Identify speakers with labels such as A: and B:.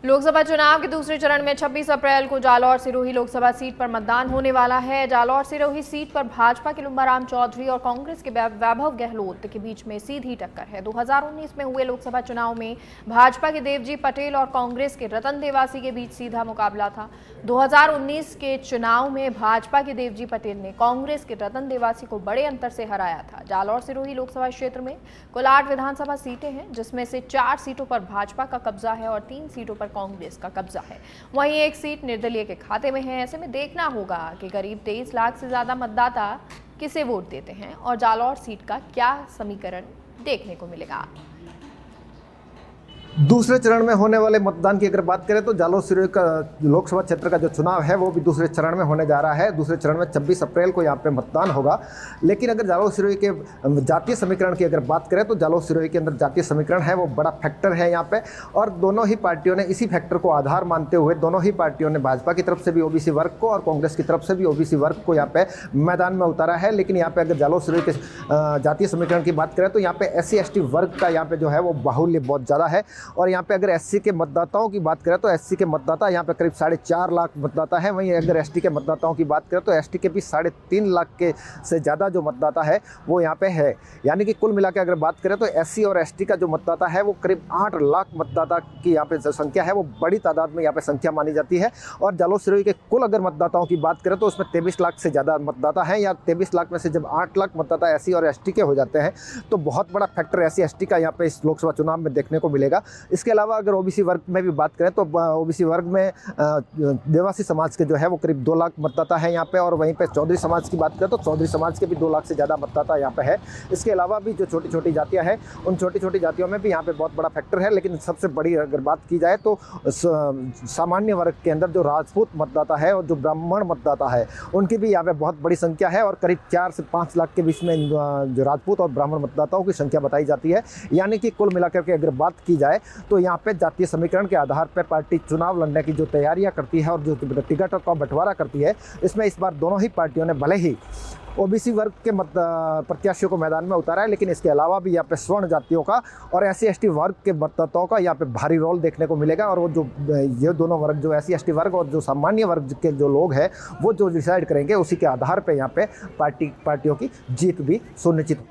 A: लोकसभा चुनाव के दूसरे चरण में 26 अप्रैल को जालौर सिरोही लोकसभा सीट पर मतदान होने वाला है। जालौर सिरोही सीट पर भाजपा के लुम्बाराम चौधरी और कांग्रेस के वैभव गहलोत के बीच में सीधी टक्कर है। 2019 में हुए लोकसभा चुनाव में भाजपा के देवजी पटेल और कांग्रेस के रतन देवासी के बीच सीधा मुकाबला था। 2019 के चुनाव में भाजपा के देवजी पटेल ने कांग्रेस के रतन देवासी को बड़े अंतर से हराया था। जालौर सिरोही लोकसभा क्षेत्र में कुल 8 विधानसभा सीटें हैं, जिसमें से 4 सीटों पर भाजपा का कब्जा है और 3 सीटों पर कांग्रेस का कब्जा है। वहीं एक सीट निर्दलीय के खाते में है। ऐसे में देखना होगा कि करीब 23 लाख से ज्यादा मतदाता किसे वोट देते हैं और जालौर सीट का क्या समीकरण देखने को मिलेगा।
B: दूसरे चरण में होने वाले मतदान की अगर बात करें तो जालौर सिरोही का लोकसभा क्षेत्र का जो चुनाव है वो भी दूसरे चरण में होने जा रहा है। दूसरे चरण में 26 अप्रैल को यहाँ पे मतदान होगा। लेकिन अगर जालौर सिरोही के जातीय समीकरण की अगर बात करें तो जालौर सिरोही के अंदर जातीय समीकरण है वो बड़ा फैक्टर है यहाँ पे, और दोनों ही पार्टियों ने इसी फैक्टर को आधार मानते हुए दोनों ही पार्टियों ने भाजपा की तरफ से भी ओबीसी वर्ग को और कांग्रेस की तरफ से भी ओबीसी वर्ग को यहाँ पे मैदान में उतारा है। लेकिन यहाँ पे अगर जालौर सिरोही के जातीय समीकरण की बात करें तो यहाँ पे SC/ST वर्ग का यहाँ पे जो है वो बाहुल्य बहुत ज़्यादा है। और यहाँ पे अगर SC के मतदाताओं की बात करें तो SC के मतदाता यहाँ पे करीब 4.5 लाख मतदाता है। वहीं अगर ST के मतदाताओं की बात करें तो ST के भी 3.5 लाख के से ज़्यादा जो मतदाता है वो यहाँ पे है। यानी कि कुल मिला के अगर बात करें तो SC और ST का जो मतदाता है वो करीब 8 लाख मतदाता की यहाँ पे जो संख्या है वो बड़ी तादाद में यहाँ पे संख्या मानी जाती है। और जालौर सिरोही के कुल अगर मतदाताओं की बात करें तो उसमें 23 लाख से ज़्यादा मतदाता हैं, या 23 लाख में से जब 8 लाख मतदाता SC और ST के हो जाते हैं तो बहुत बड़ा फैक्टर SC/ST का यहाँ पे इस लोकसभा चुनाव में देखने को मिलेगा। इसके अलावा अगर ओबीसी वर्ग में भी बात करें तो ओबीसी वर्ग में देवासी समाज के जो है वो करीब 2 लाख मतदाता है यहाँ पे, और वहीं पे चौधरी समाज की बात करें तो चौधरी समाज के भी 2 लाख से ज़्यादा मतदाता यहाँ पे है। इसके अलावा भी जो छोटी छोटी जातियाँ हैं उन छोटी छोटी जातियों में भी यहाँ पे बहुत बड़ा फैक्टर है। लेकिन सबसे बड़ी अगर बात की जाए तो सामान्य वर्ग के अंदर जो राजपूत मतदाता है और जो ब्राह्मण मतदाता है उनकी भी यहाँ पे बहुत बड़ी संख्या है, और करीब 4 से 5 लाख के बीच में जो राजपूत और ब्राह्मण मतदाताओं की संख्या बताई जाती है। यानी कि कुल मिलाकर के अगर बात की जाए तो यहाँ पे जातीय समीकरण के आधार पर पार्टी चुनाव लड़ने की जो तैयारियां करती है और जो टिकट का बंटवारा करती है, इसमें इस बार दोनों ही पार्टियों ने भले ही ओबीसी वर्ग के प्रत्याशियों को मैदान में उतारा है, लेकिन इसके अलावा भी यहाँ पे स्वर्ण जातियों का और SC/ST वर्ग के मतदाताओं का यहाँ पे भारी रोल देखने को मिलेगा। और वो जो ये दोनों वर्ग, जो SC/ST वर्ग और जो सामान्य वर्ग के जो लोग हैं वो जो डिसाइड करेंगे उसी के आधार पर यहाँ पे पार्टियों की जीत भी सुनिश्चित